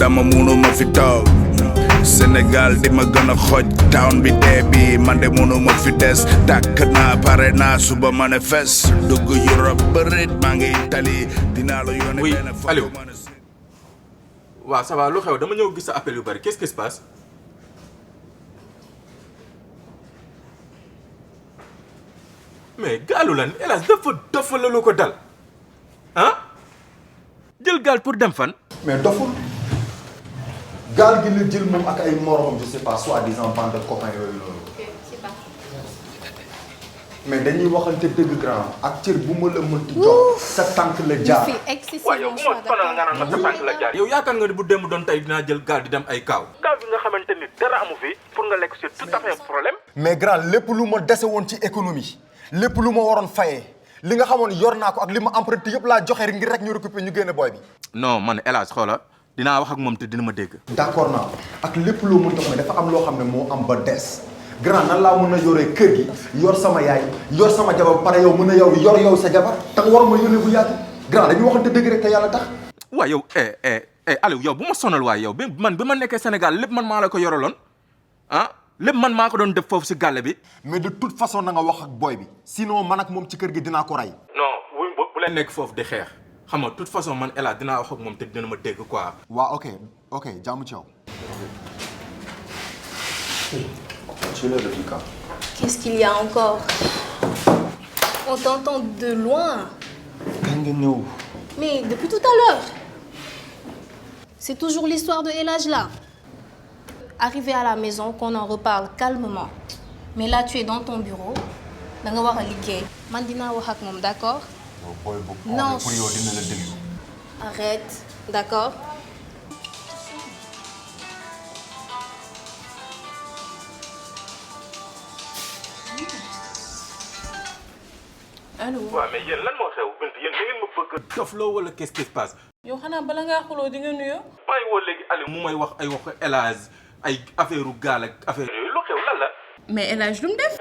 dama munuma fi toog Sénégal di ma gën a xoj town bi dee bi man de munuma fi des tàkk naa pare naa suba ma ne fes dugg Europe bërit maa ngi Italie dinaa la yónnee benn photo. Aliou waaw ça va lu xew dama ñëw gis sa appel yu bari qu'est-ce qui se passe. mais gaalu lan hélas dafa la lu ko dal ah jël gaal pour dem fan. mais doful gaal gi la jël moom ak ay moromam je sais pas soi-disant bande de copains yooyu loolu. mais dañuy waxante dëgg grand ak cër bu ma la mënti jox sa tànk la jaar. waaw yow bu ma sonal nga naan ma sa tànk la jaar. yow yaakaar nga ni bu démb doon tey dinaa jël gaal di dem ay kaaw. kaaw bi nga xamante ni dara amu fi pour nga lekk c'est tout à fait un problème. mais grand lépp lu ma dese woon ci économie lépp lu ma waroon fayee li nga xamoon yor naa ko ak li ma emprunté yëpp laa joxe ngir rek ñu récupérer ñu génne booy bi. non man hélas xoola dinaa wax ak moom te dina ma dégg. d'accord naa ak lépp loo mën tax mais dafa am loo xam ne moo am ba des. grand nan laa mën a yoree kër gi yor sama yaay yor sama jabar pare yow mën a yor sa jabar te nga war ma yónnee bu yàgg grand dañuy waxante dëgg rek te yàlla tax. waaw yow Aliou yow bu ma sonal waaye yow bi ma nekkee Sénégal lépp man maa la ko yoraloon ah lépp man maa ko doon def foofu si gàlle bi. mais de toute façon na nga wax ak boy bi sinon man ak moom ci kër gi dinaa ko rey. non bu leen nekk foofu di xeex xam nga toute façon man Ela dinaa wax ak moom te dina ma dégg quoi. waaw ok jàmm ci yow. Qu'est-ce qu'il y a encore? On t'entend de loin. Mais depuis tout à l'heure. C'est toujours l'histoire de Elage là. Arrivé à la maison, qu'on en reparle calmement. Mais là, tu es dans ton bureau. Da nga war a liggéey. Man dinaa wax ak moom, d'accord? Non. Arrête, d'accord? allo waaw mais yéen lan moo xew Bintu yéen da ngeen ma bëgg a dofloo wala qu'est-ce qui se passe. yow xanaa bala ngaa xuloo di nga nuyoo. maa ngi woo léegi Aliou mu may wax ay waxu élage ay affaire u gaal ak affaire yooyu lu xew lan la. mais El Hadj lu mu def.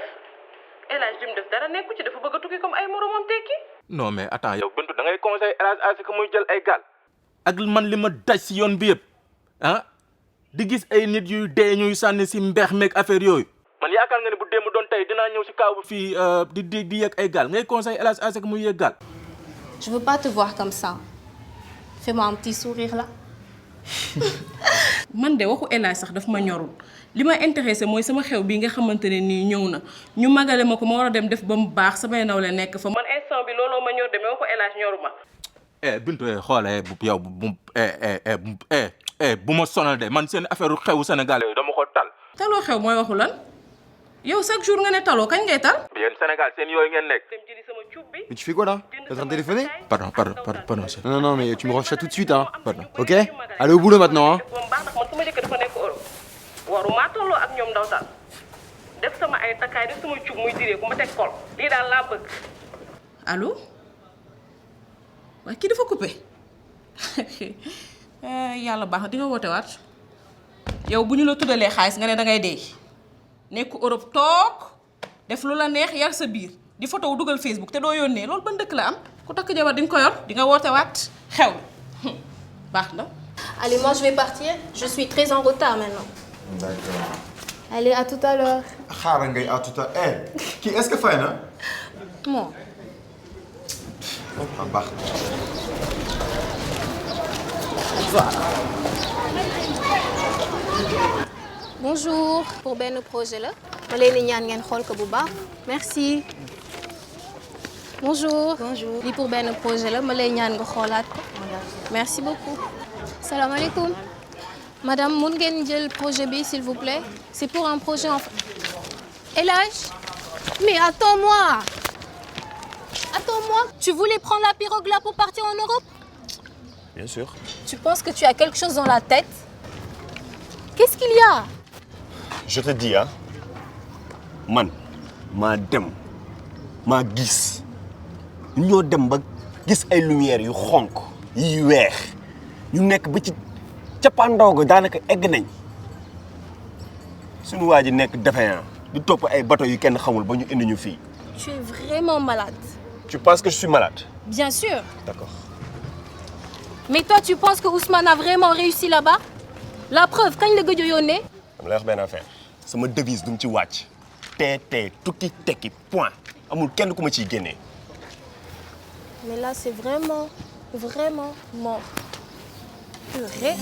El Hadj lu mu def dara nekku ci dafa bëgg a tukki comme ay moromam tekki. non mais attends yow Bintu da ngay conseil élage à ce que muy jël ay gaal. ak man li ma daj si yoon bi yëpp ah di gis ay nit yuy dee ñuy sànni si mbeex meeg affaire yooyu. man yaakaar nga ne bu démb doon tey dinaa ñëw si kaw fii di yegg ay gaal ngay conseil élage à ce que muy yegg gaal. Je veux pas te voir comme ça. Fais-moi un petit sourire là. man de waxu El Hadj sax daf ma ñorul li ma intéressé mooy sama xew bi nga xamante ne nii ñëw na ñu magale ma ko ma war a dem def ba mu baax samay nawle nekk fa. man instant bi looloo ma ñor de mais waxu El Hadj ñoru ma. Bintu xoolee yow bu ma sonal de man seen affaire xewu Sénégal yooyu dama ko tal. taloo xew mooy waxu lan yow chaque jour nga ne taloo kañ ngay tal. yéen Sénégal seen yooyu ngeen nekk. dem jëli sama cuub bi. Mais tu fais quoi là? T'es en train de téléphoner? Pardon, chef. Non, mais tu me ranges ça tout de suite, hein. Pardon. Ok? Allez au boulot maintenant, hein. man sama jëkkër dafa nekk Europe waru maa tolloo ak ñoom ndaw tal def sama ay takkaay def sama cuub muy diree ku ma teg kol lii daal laa bëgg. allo waaye kii dafa coupé yàlla baax na di nga woote waat yow bu ñu la tuddalee xaalis nga ne dangay dee nekk Europe toog def lu la neex yar sa biir di photo wu dugal Facebook te doo yónnee loolu ban dëkk la am ku takk jabar di nga ko yor di nga woote waat xew baax na. Allez, moi je vais partir. Je suis très en retard maintenant. D'accord. Allez, à tout à l'heure. xaaral ngay à tout à l'heure. Kii est-ce que fay na. Moi. ah baax Bonjour. Pour benn projet la. ma leen di ñaan ngeen xool ko bu baax. Merci. Bonjour. Bonjour. lii pour benn projet la ma lay ñaan nga xoolaat ko. Merci beaucoup. Salaamaaleykum. Madame, mun ngeen jël projet bi s'il vous plaît? C'est pour un projet en... El Hadj? Mais attends-moi. Attends-moi. Tu voulais prendre la pirogue là pour partir en Europe? Bien sûr. Tu penses que tu as quelque chose dans la tête? Qu'est-ce qu'il y a? Je te dis, hein. Man, maa dem maa gis ñoo dem ba gis ay lumière yu xonk yi weex ñu nekk ba ci cappaandaw ga daanaka egg nañ suñu waa ji nekk défaillant di topp ay bateau yu kenn xamul ba ñu indi ñu fii. Tu es vraiment malade. Tu penses que je suis malade? Bien sûr. D'accord. Mais toi, tu penses que Ousmane a vraiment réussi là-bas? La preuve, quand le gars yónnee. dama lay wax benn affaire sama devise du mu ci wàcc tee tukki tekki point amul kenn ku ma ciy génnee. Mais là, c'est vraiment mort. Purée.